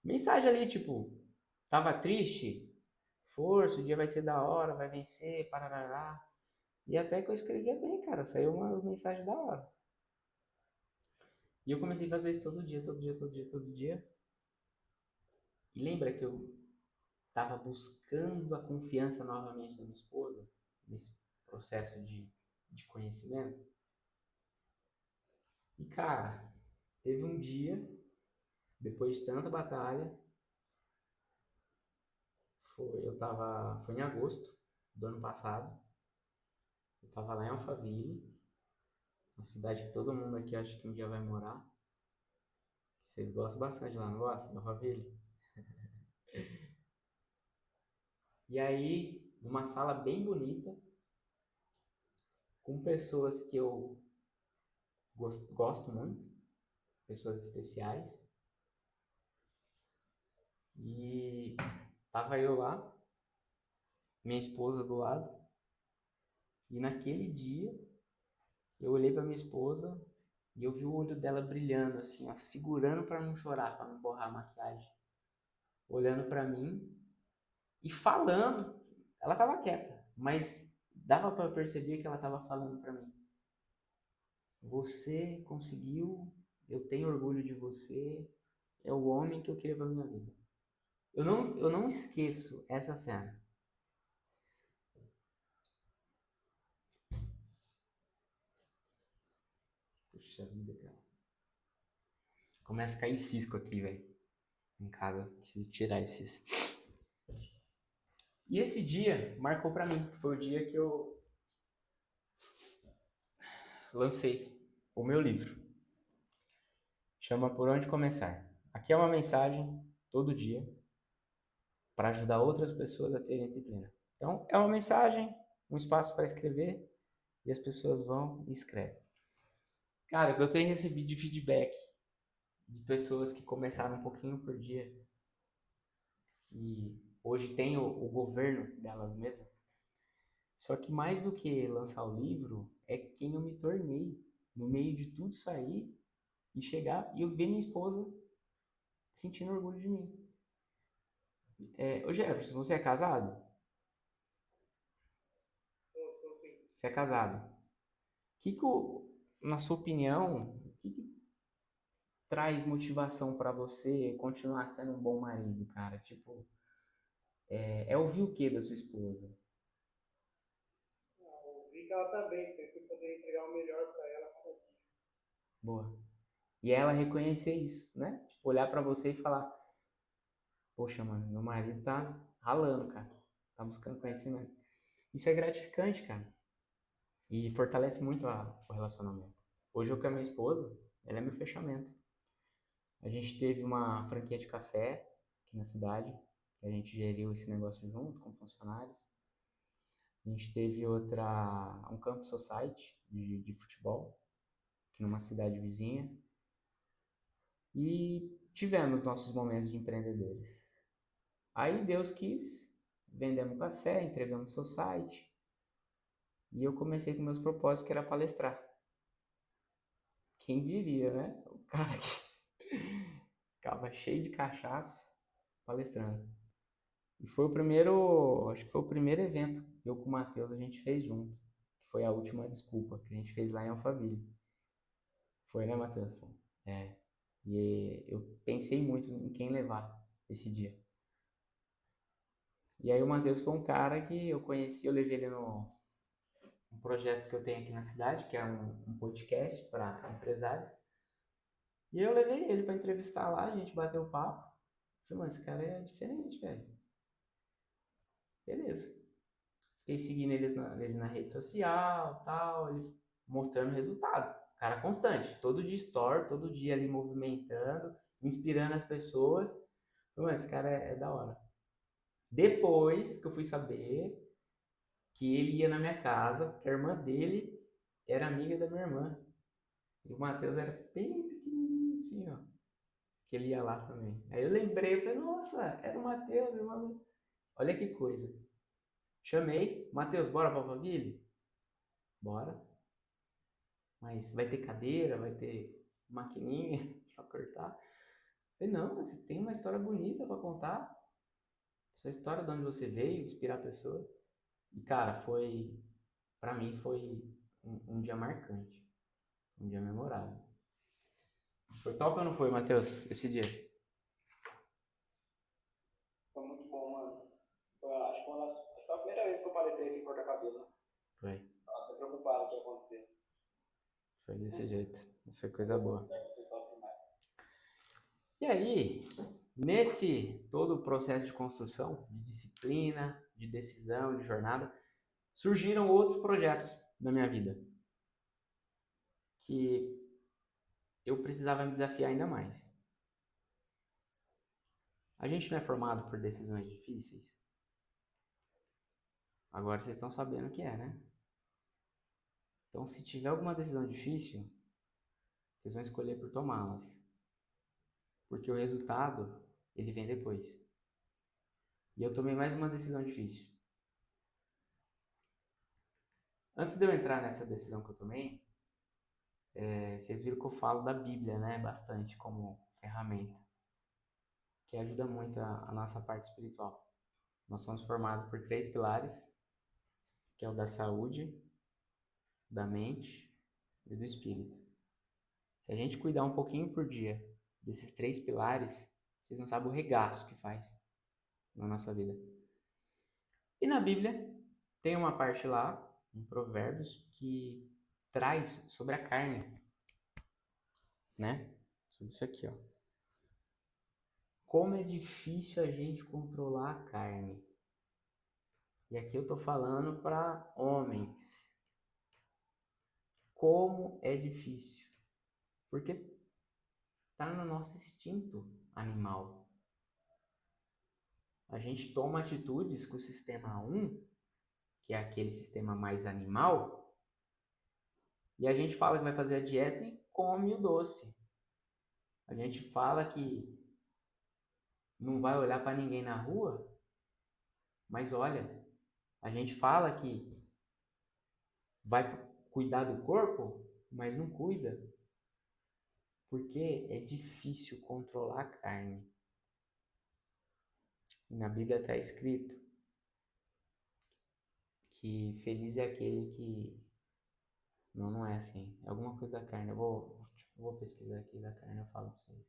Mensagem ali, tipo, tava triste? Força, o dia vai ser da hora, vai vencer, parará. E até que eu escrevia bem, cara, saiu uma mensagem da hora. E eu comecei a fazer isso todo dia, todo dia, todo dia, todo dia. E lembra que eu tava buscando a confiança novamente da minha esposa, nesse processo de conhecimento? E cara, teve um dia, depois de tanta batalha, foi em agosto do ano passado, eu tava lá em Alphaville, uma cidade que todo mundo aqui acha que um dia vai morar. Vocês gostam bastante lá, não gostam? Alphaville? E aí, numa sala bem bonita, com pessoas que eu gosto muito, pessoas especiais. E tava eu lá, minha esposa do lado, e naquele dia eu olhei para minha esposa e eu vi o olho dela brilhando assim, ó, segurando para não chorar, para não borrar a maquiagem, olhando para mim e falando. Ela tava quieta, mas dava para perceber que ela tava falando para mim. Você conseguiu, eu tenho orgulho de você, é o homem que eu queria para minha vida. Eu não esqueço essa cena. Puxa vida, cara. Começa a cair cisco aqui, velho. Em casa. Preciso tirar esses. E esse dia marcou pra mim. Foi o dia que eu lancei o meu livro. Chama Por Onde Começar. Aqui é uma mensagem todo dia para ajudar outras pessoas a terem disciplina. Então, é uma mensagem, um espaço para escrever e as pessoas vão e escrevem. Cara, eu tenho recebido de feedback de pessoas que começaram um pouquinho por dia e hoje tem o governo delas mesmas. Só que mais do que lançar o livro, é quem eu me tornei no meio de tudo isso aí e chegar e eu ver minha esposa sentindo orgulho de mim. Ô Jefferson, você é casado? Sou sim. Você é casado. Na sua opinião, o que traz motivação pra você continuar sendo um bom marido, cara? Tipo, ouvir o que da sua esposa? Ouvi que ela tá bem, sempre poder entregar o melhor pra ela cada dia. Boa. E ela reconhecer isso, né? Tipo, olhar pra você e falar: poxa, mano, meu marido tá ralando, cara. Tá buscando conhecimento. Isso é gratificante, cara. E fortalece muito o relacionamento. Hoje eu com a minha esposa, ela é meu fechamento. A gente teve uma franquia de café aqui na cidade. A gente geriu esse negócio junto com funcionários. A gente teve um camp society de futebol, aqui numa cidade vizinha. E tivemos nossos momentos de empreendedores. Aí Deus quis, vendemos café, entregamos o site. E eu comecei com meus propósitos, que era palestrar. Quem diria, né? O cara que ficava cheio de cachaça palestrando. E foi o primeiro, acho que foi o primeiro evento que eu com o Matheus a gente fez junto. Que foi a última desculpa que a gente fez lá em Alphaville. Foi, né, Matheus? É. E eu pensei muito em quem levar esse dia. E aí o Matheus foi um cara que eu conheci, eu levei ele no um projeto que eu tenho aqui na cidade, que é um podcast para empresários. E eu levei ele para entrevistar lá, a gente bateu o papo. Falei, mano, esse cara é diferente, velho. Beleza. Fiquei seguindo ele na rede social, tal, ele mostrando resultado. Cara constante, todo dia story, todo dia ali movimentando, inspirando as pessoas. Falei, mano, esse cara é da hora. Depois que eu fui saber que ele ia na minha casa, porque a irmã dele era amiga da minha irmã. E o Matheus era bem pequenininho, assim, ó. Que ele ia lá também. Aí eu lembrei, eu falei, nossa, era o Matheus, irmão. Olha que coisa. Chamei, Matheus, bora pra Alphaville? Bora. Mas vai ter cadeira, vai ter maquininha pra cortar. falei, não, você tem uma história bonita para contar. Essa história de onde você veio, inspirar pessoas. E, cara, pra mim foi um dia marcante. Um dia memorável. Foi top ou não foi, Matheus, esse dia? Foi muito bom, mano. Acho que foi a primeira vez que eu palestrei sem cortar cabelo. Foi. Tava até preocupado com o que ia acontecer. Foi desse jeito. Isso foi coisa boa. Certo, foi top demais. E aí, nesse todo o processo de construção, de disciplina, de decisão, de jornada, surgiram outros projetos na minha vida que eu precisava me desafiar ainda mais. A gente não é formado por decisões difíceis? Agora vocês estão sabendo o que é, né? Então, se tiver alguma decisão difícil, vocês vão escolher por tomá-las. Porque o resultado, ele vem depois. E eu tomei mais uma decisão difícil. Antes de eu entrar nessa decisão que eu tomei, vocês viram que eu falo da Bíblia, né? Bastante como ferramenta. Que ajuda muito a nossa parte espiritual. Nós somos formados por 3 pilares, que é o da saúde, da mente e do espírito. Se a gente cuidar um pouquinho por dia desses 3 pilares, vocês não sabem o regaço que faz na nossa vida. E na Bíblia tem uma parte lá, em Provérbios, que traz sobre a carne, né? Sobre isso aqui, ó. Como é difícil a gente controlar a carne. E aqui eu tô falando para homens. Como é difícil. Porque tá no nosso instinto animal. A gente toma atitudes com o sistema 1, que é aquele sistema mais animal, e a gente fala que vai fazer a dieta e come o doce. A gente fala que não vai olhar para ninguém na rua, mas olha, a gente fala que vai cuidar do corpo, mas não cuida. Porque é difícil controlar a carne. E na Bíblia está escrito que feliz é aquele que... Não é assim. É alguma coisa da carne. Eu vou pesquisar aqui da carne, eu falo para vocês.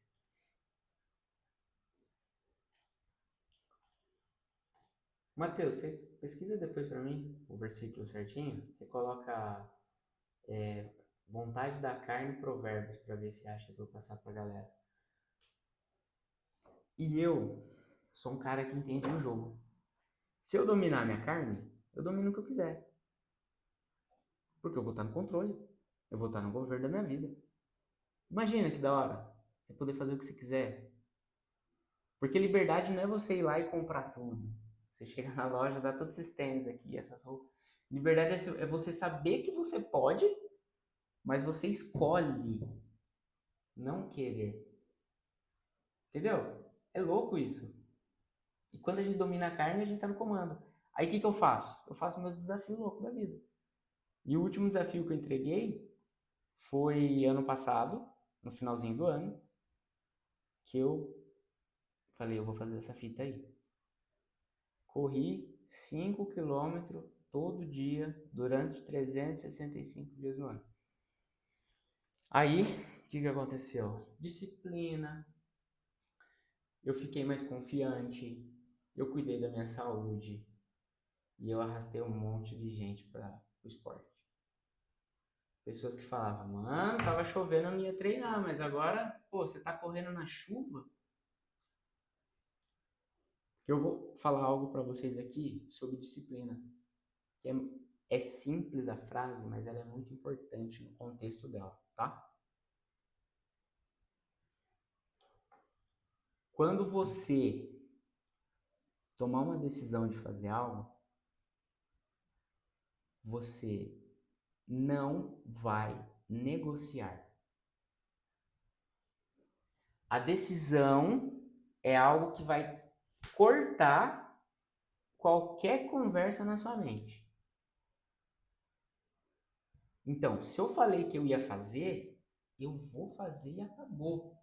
Mateus, você pesquisa depois para mim o versículo certinho. Você coloca vontade da carne e provérbios para ver se acha para eu passar para a galera. E eu sou um cara que entende o jogo. Se eu dominar a minha carne, eu domino o que eu quiser. Porque eu vou estar no controle. Eu vou estar no governo da minha vida. Imagina que da hora. Você poder fazer o que você quiser. Porque liberdade não é você ir lá e comprar tudo. Você chega na loja, dá todos esses tênis aqui, essas roupas. Liberdade é você saber que você pode, mas você escolhe não querer. Entendeu? É louco isso. E quando a gente domina a carne, a gente tá no comando. Aí o que eu faço? Eu faço meus desafios loucos da vida. E o último desafio que eu entreguei foi ano passado, no finalzinho do ano, que eu falei, eu vou fazer essa fita aí. Corri 5 km todo dia durante 365 dias no ano. Aí, o que aconteceu? Disciplina, eu fiquei mais confiante, eu cuidei da minha saúde e eu arrastei um monte de gente para o esporte. Pessoas que falavam, mano, tava chovendo, eu não ia treinar, mas agora, pô, você tá correndo na chuva? Eu vou falar algo para vocês aqui sobre disciplina. Que é simples a frase, mas ela é muito importante no contexto dela, tá? Quando você tomar uma decisão de fazer algo, você não vai negociar. A decisão é algo que vai cortar qualquer conversa na sua mente. Então, se eu falei que eu ia fazer, eu vou fazer e acabou.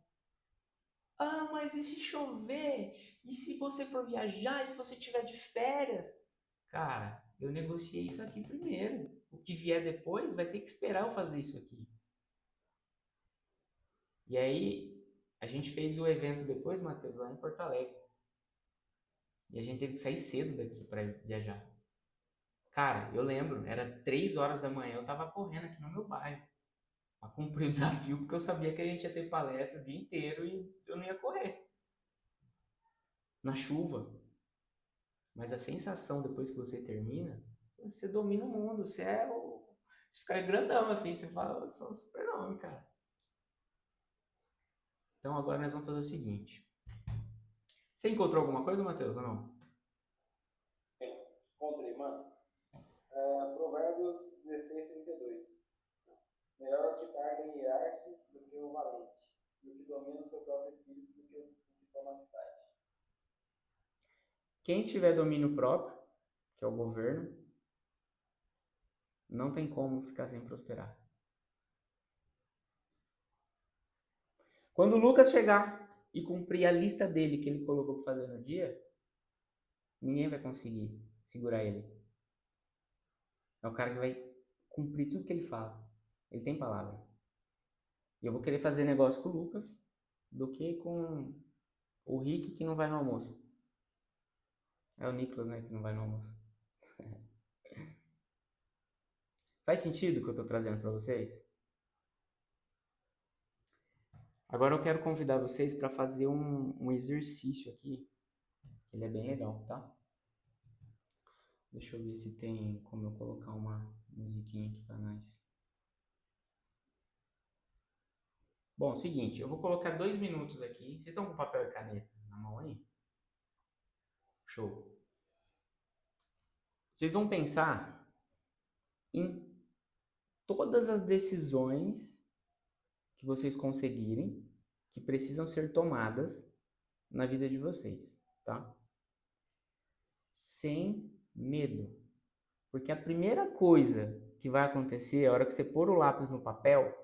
Ah, mas e se chover? E se você for viajar? E se você tiver de férias? Cara, eu negociei isso aqui primeiro. O que vier depois vai ter que esperar eu fazer isso aqui. E aí, a gente fez o evento depois, Matheus, lá em Porto Alegre. E a gente teve que sair cedo daqui para viajar. Cara, eu lembro, era 3 horas da manhã, eu tava correndo aqui no meu bairro para cumprir o desafio, porque eu sabia que a gente ia ter palestra o dia inteiro e eu não ia correr na chuva. Mas a sensação depois que você termina, você domina o mundo, você é o. Você fica grandão assim, você fala, eu sou um super-homem, cara. Então agora nós vamos fazer o seguinte. Você encontrou alguma coisa, Matheus, ou não? Encontrei, mano. Provérbios 16:32. Melhor o que tarda em irar-se do que o valente, e o que domina o seu próprio espírito do que o que toma a cidade. Quem tiver domínio próprio, que é o governo, não tem como ficar sem prosperar. Quando o Lucas chegar e cumprir a lista dele que ele colocou para fazer no dia, ninguém vai conseguir segurar ele. É o cara que vai cumprir tudo que ele fala. Ele tem palavra. E eu vou querer fazer negócio com o Lucas do que com o Rick que não vai no almoço. É o Nicolas, né, que não vai no almoço. Faz sentido o que eu estou trazendo para vocês? Agora eu quero convidar vocês para fazer um exercício aqui. Ele é bem legal, tá? Deixa eu ver se tem como eu colocar uma musiquinha aqui para nós. Bom, seguinte, eu vou colocar 2 minutos aqui. Vocês estão com papel e caneta na mão aí? Show. Vocês vão pensar em todas as decisões que vocês conseguirem, que precisam ser tomadas na vida de vocês, tá? Sem medo. Porque a primeira coisa que vai acontecer, a hora que você pôr o lápis no papel,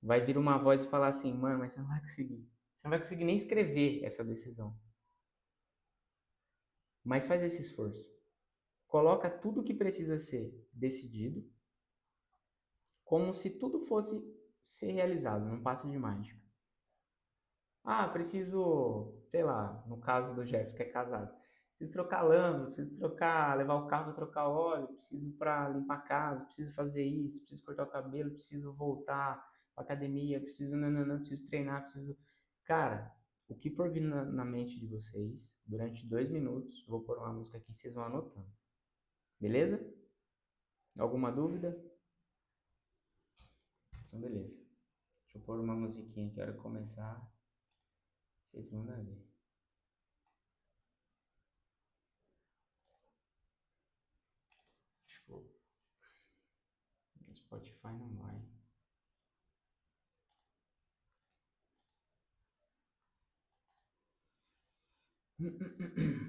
vai vir uma voz e falar assim, mano, mas você não vai conseguir. Você não vai conseguir nem escrever essa decisão. Mas faz esse esforço. Coloca tudo que precisa ser decidido, como se tudo fosse ser realizado, num passe de mágica. Ah, preciso, sei lá, no caso do Jefferson, que é casado. Preciso trocar lâmpada, preciso trocar, levar o carro para trocar óleo, preciso para limpar a casa, preciso fazer isso, preciso cortar o cabelo, preciso voltar para academia, preciso nananã, preciso treinar, preciso. Cara, o que for vir na mente de vocês, durante 2 minutos, vou pôr uma música aqui, vocês vão anotando. Beleza? Alguma dúvida? Então, beleza. Deixa eu pôr uma musiquinha que eu quero começar. Vocês mandam ver. Show. No Spotify não vai.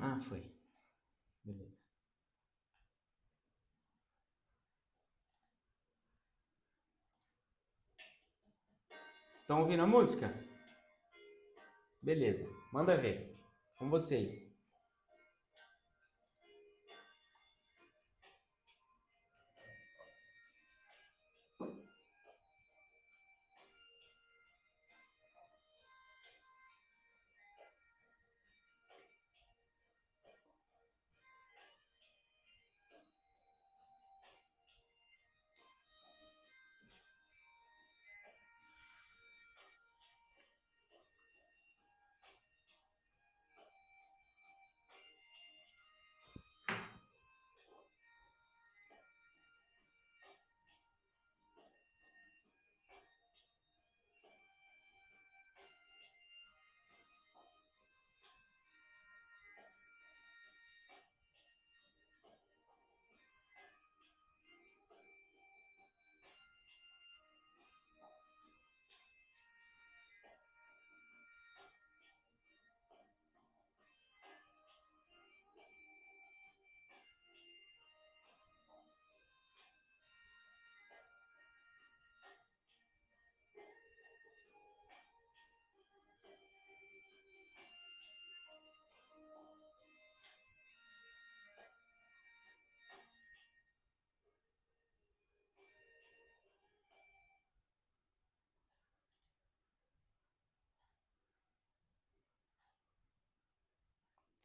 Ah, foi. Beleza. Estão ouvindo a música? Beleza. Manda ver. Com vocês.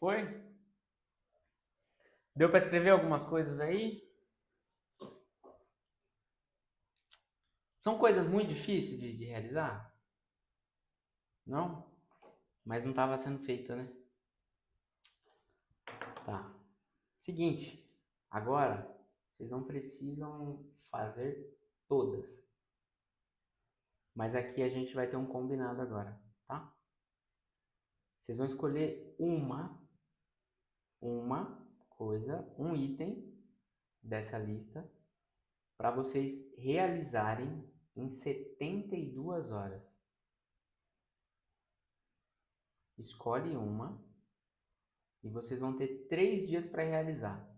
Foi? Deu para escrever algumas coisas aí? São coisas muito difíceis de realizar? Não? Mas não estava sendo feita, né? Tá. Seguinte, agora vocês não precisam fazer todas. Mas aqui a gente vai ter um combinado agora, tá? Vocês vão escolher uma coisa, um item dessa lista para vocês realizarem em 72 horas. Escolhe uma e vocês vão ter 3 dias para realizar.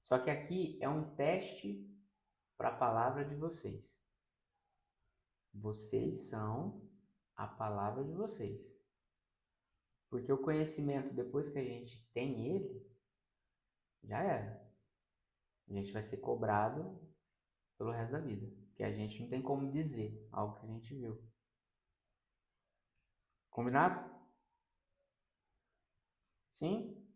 Só que aqui é um teste para a palavra de vocês. Vocês são a palavra de vocês. Porque o conhecimento, depois que a gente tem ele, já era. A gente vai ser cobrado pelo resto da vida. Porque a gente não tem como dizer algo que a gente viu. Combinado? Sim?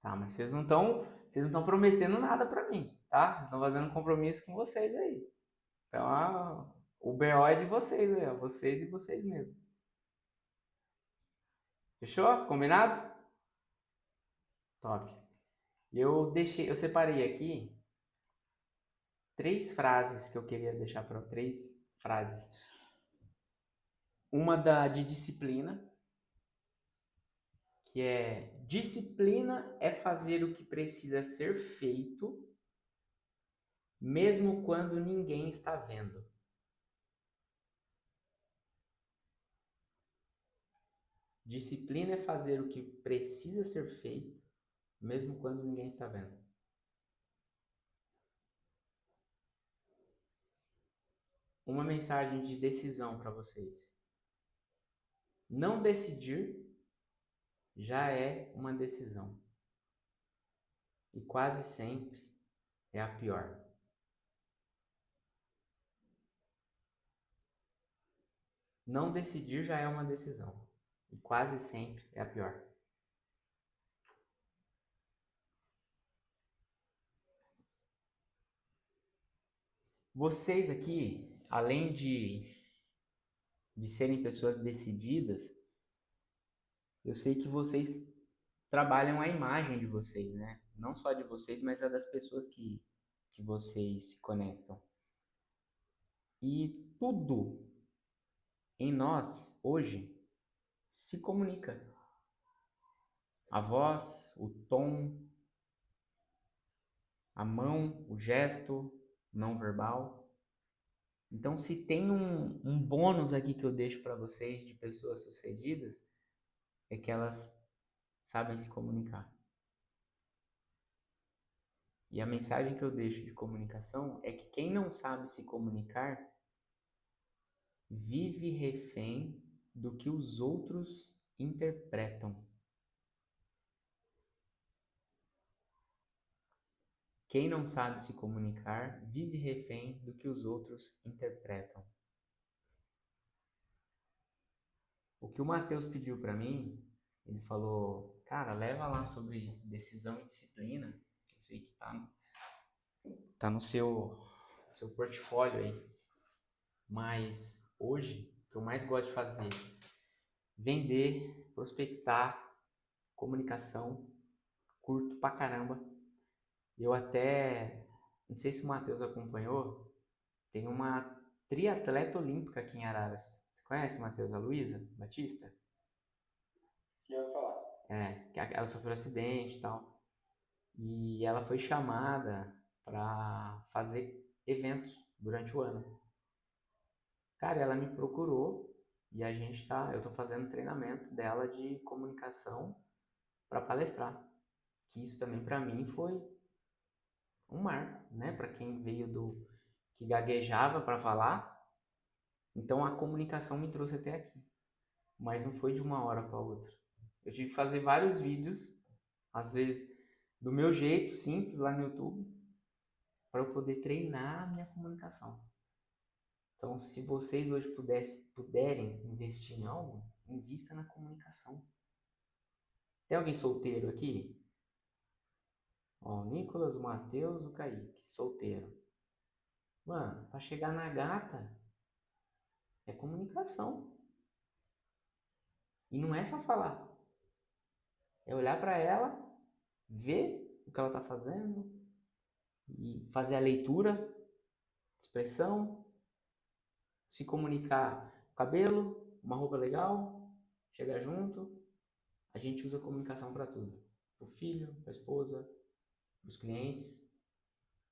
Tá, mas vocês não estão prometendo nada pra mim, tá? Vocês estão fazendo um compromisso com vocês aí. Então, o BO é de vocês aí, ó. Vocês e vocês mesmos. Fechou? Combinado? Top. Eu separei aqui 3 frases que eu queria deixar para 3 frases. Uma de disciplina, que é: disciplina é fazer o que precisa ser feito, mesmo quando ninguém está vendo. Disciplina é fazer o que precisa ser feito, mesmo quando ninguém está vendo. Uma mensagem de decisão para vocês. Não decidir já é uma decisão. E quase sempre é a pior. Não decidir já é uma decisão. E quase sempre é a pior. Vocês aqui, além de serem pessoas decididas, eu sei que vocês trabalham a imagem de vocês, né? Não só de vocês, mas a das pessoas que vocês se conectam. E tudo em nós, hoje, se comunica. A voz, o tom, a mão, o gesto não verbal. Então, se tem um bônus aqui que eu deixo para vocês de pessoas sucedidas, é que elas sabem se comunicar. E a mensagem que eu deixo de comunicação é que quem não sabe se comunicar vive refém do que os outros interpretam. Quem não sabe se comunicar vive refém do que os outros interpretam. O que o Matheus pediu para mim, ele falou: cara, leva lá sobre decisão e disciplina. Eu sei que tá no seu portfólio aí. Mas hoje, o que eu mais gosto de fazer: vender, prospectar, comunicação, curto pra caramba. Eu até, não sei se o Matheus acompanhou, tem uma triatleta olímpica aqui em Araras. Você conhece, Matheus? A Luísa Batista? Já ouviu falar? É, que ela sofreu acidente e tal. E ela foi chamada para fazer eventos durante o ano. Cara, ela me procurou e eu tô fazendo treinamento dela de comunicação para palestrar. Que isso também para mim foi um marco, né? Para quem veio que gaguejava para falar. Então a comunicação me trouxe até aqui. Mas não foi de uma hora para outra. Eu tive que fazer vários vídeos, às vezes do meu jeito, simples, lá no YouTube, para eu poder treinar a minha comunicação. Então, se vocês hoje puderem investir em algo, invista na comunicação. Tem alguém solteiro aqui? Ó, o Nicolas, o Matheus, o Kaique. Solteiro. Mano, pra chegar na gata é comunicação. E não é só falar. É olhar pra ela, ver o que ela tá fazendo e fazer a leitura, expressão, se comunicar com o cabelo, uma roupa legal, chegar junto. A gente usa comunicação para tudo. Pro filho, pra esposa, pros clientes.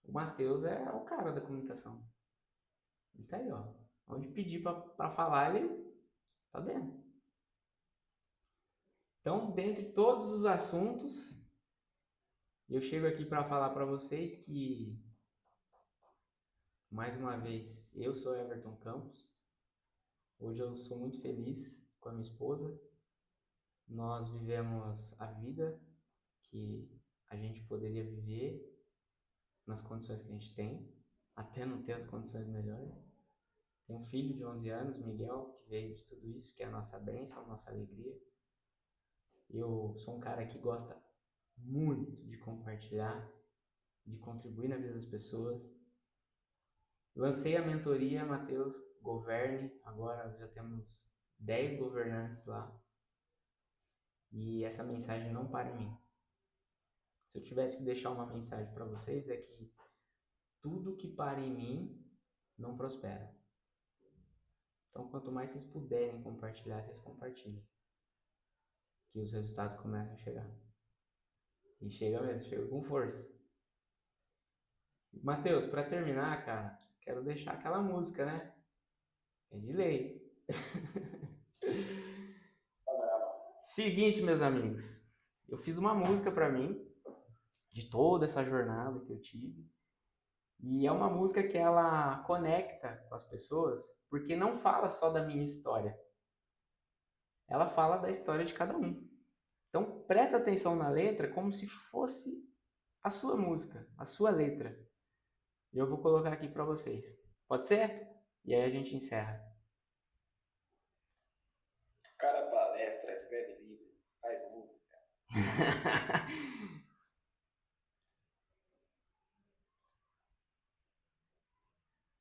O Matheus é o cara da comunicação. Ele tá aí, ó. Onde pedir pra falar, ele tá dentro. Então, dentre todos os assuntos, eu chego aqui para falar para vocês que, mais uma vez, eu sou Everton Campos. Hoje eu sou muito feliz com a minha esposa. Nós vivemos a vida que a gente poderia viver nas condições que a gente tem, até não ter as condições melhores. Tem um filho de 11 anos, Miguel, que veio de tudo isso, que é a nossa bênção, a nossa alegria. Eu sou um cara que gosta muito de compartilhar, de contribuir na vida das pessoas. Lancei a mentoria Matheus Governe, agora já temos 10 governantes lá. E essa mensagem não para em mim. Se eu tivesse que deixar uma mensagem para vocês é que tudo que para em mim não prospera. Então, quanto mais vocês puderem compartilhar, vocês compartilhem. Que os resultados começam a chegar. E chega mesmo, chega com força. Matheus, para terminar, cara, quero deixar aquela música, né? É de lei. Seguinte, meus amigos. Eu fiz uma música para mim, de toda essa jornada que eu tive. E é uma música que ela conecta com as pessoas, porque não fala só da minha história. Ela fala da história de cada um. Então, presta atenção na letra como se fosse a sua música, a sua letra. E eu vou colocar aqui para vocês. Pode ser? E aí a gente encerra. O cara palestra, escreve livro, faz música.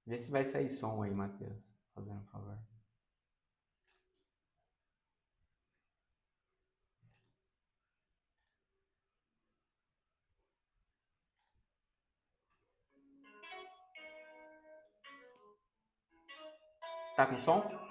Vê se vai sair som aí, Matheus. Fazendo um favor. Tá com som?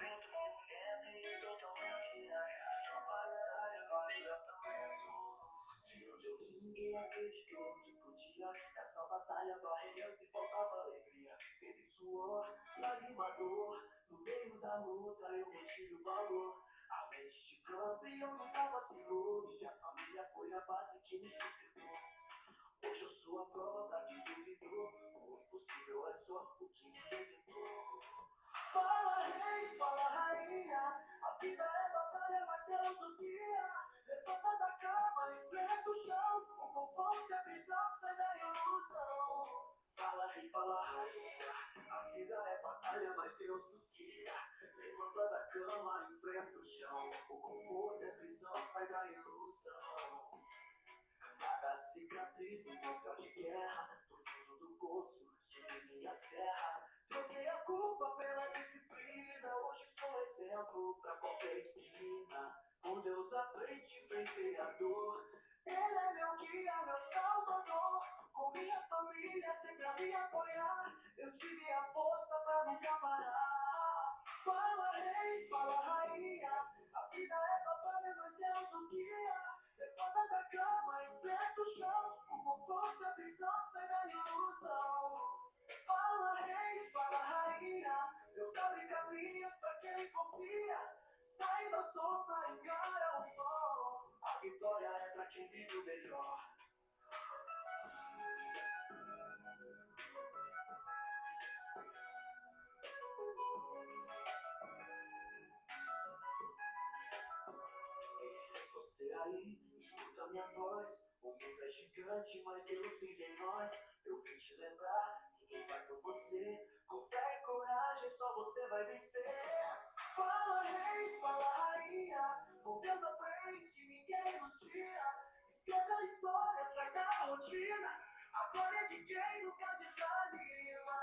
Ninguém acreditou que podia. Essa batalha, barreiras e faltava alegria. Teve suor, lágrima, dor. No meio da luta eu mantive o valor. A mente de campeão nunca vacilou. Minha família foi a base que me sustentou. Hoje eu sou a prova da quem duvidou. O impossível é só o que ninguém tentou. Fala rei, fala rainha. A vida é batalha, mas Deus nos guia. Levanta da cama, enfrenta o chão. O conforto é prisão, sai da ilusão. Fala rei, fala rainha. A vida é batalha, mas Deus nos guia. Levanta da cama, enfrenta o chão. O conforto é prisão, sai da ilusão. Cada cicatriz um troféu de guerra. Do fundo do poço, subi minha serra. Troquei a culpa pela disciplina. Hoje sou exemplo pra qualquer esquina. Com Deus na frente, enfrentei a dor. Ele é meu guia, meu salvador. Com minha família sempre a me apoiar. Eu tive a força pra nunca parar. Fala rei, fala rainha. A vida é batalha, mas Deus nos guia. Levanta da cama, enfrenta o chão. O conforto da prisão, sai da ilusão. Fala rei, fala rainha. Deus abre caminhos pra quem confia. Sai da sombra, encara o sol. A vitória é pra quem vive o melhor. Você aí, escuta minha voz. O mundo é gigante, mas Deus vive em nós. Eu vim te lembrar, ninguém vai por você. Com fé e coragem, só você vai vencer. Fala rei, fala rainha. Com Deus à frente, ninguém nos tira. rotina. Agora é de quem nunca desanima.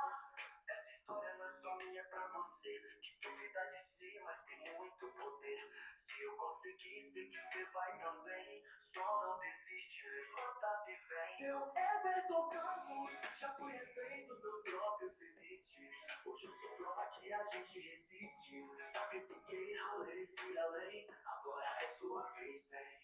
Essa história não é só minha, é pra você. Que duvida de si, mas tem muito poder. Se eu conseguir, sei que você vai também. Só não desiste, levanta e vem. Eu, Everton Campos, já fui refém dos meus próprios limites. Hoje eu sou prova que a gente resiste. Sacrifiquei, ralei, fui além. Agora é sua vez, vem.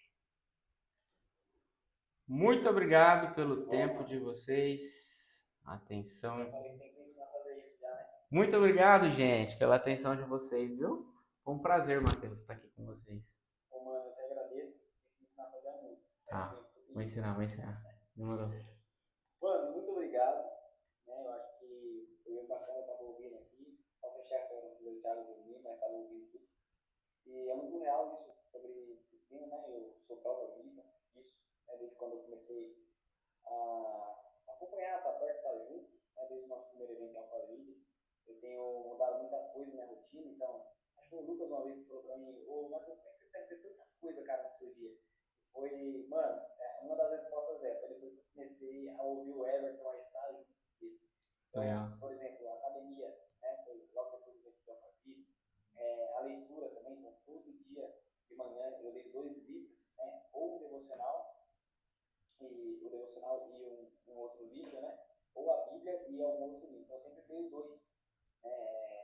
Muito obrigado pelo tempo de vocês. Atenção. Eu falei que você tem que me ensinar a fazer isso já, né? Muito obrigado, gente, pela atenção de vocês, viu? Foi um prazer, Matheus, estar aqui com vocês. Ô, mano, eu até agradeço. Tem que me ensinar a fazer a música. Tá, vou ensinar. Demorou. Mano, muito obrigado. Né? Eu acho que foi bem bacana, eu tava ouvindo aqui. Só fechar a câmera para o Thiago dormir, mas tava ouvindo tudo. E é muito real isso sobre disciplina, né? Eu sou prova viva disso, né? Desde quando eu comecei a acompanhar, tá perto, tá junto, né? Desde o nosso primeiro evento em Alphaville. Eu tenho mudado muita coisa na minha rotina, então acho que o Lucas uma vez que falou pra mim, ô Matheus, como é que você consegue fazer tanta coisa, cara, no seu dia? Foi, mano, uma das respostas foi depois que eu comecei a ouvir o Everton a estágio dele. Então, Legal. por exemplo, a academia, né, foi logo depois do evento de Alphaville, a leitura também, então todo dia de manhã eu leio 2 livros, né, ou um devocional e um outro livro, né, ou a Bíblia e algum outro livro. Então eu sempre leio 2.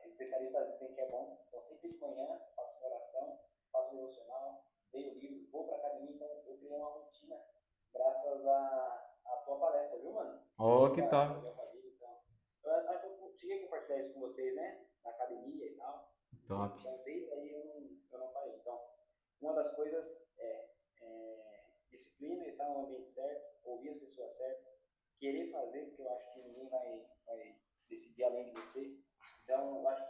Especialistas dizem que é bom, então sempre de manhã faço uma oração, faço devocional, leio o livro, vou para academia, então eu criei uma rotina graças à tua palestra, viu, mano? Oh, que top. Então, eu acho que eu cheguei a compartilhar isso com vocês, né? Na academia e tal. Top. Então, desde aí eu não parei. Então, uma das coisas é disciplina, estar no ambiente certo, ouvir as pessoas certas, querer fazer, porque eu acho que ninguém vai decidir além de você. Então, eu acho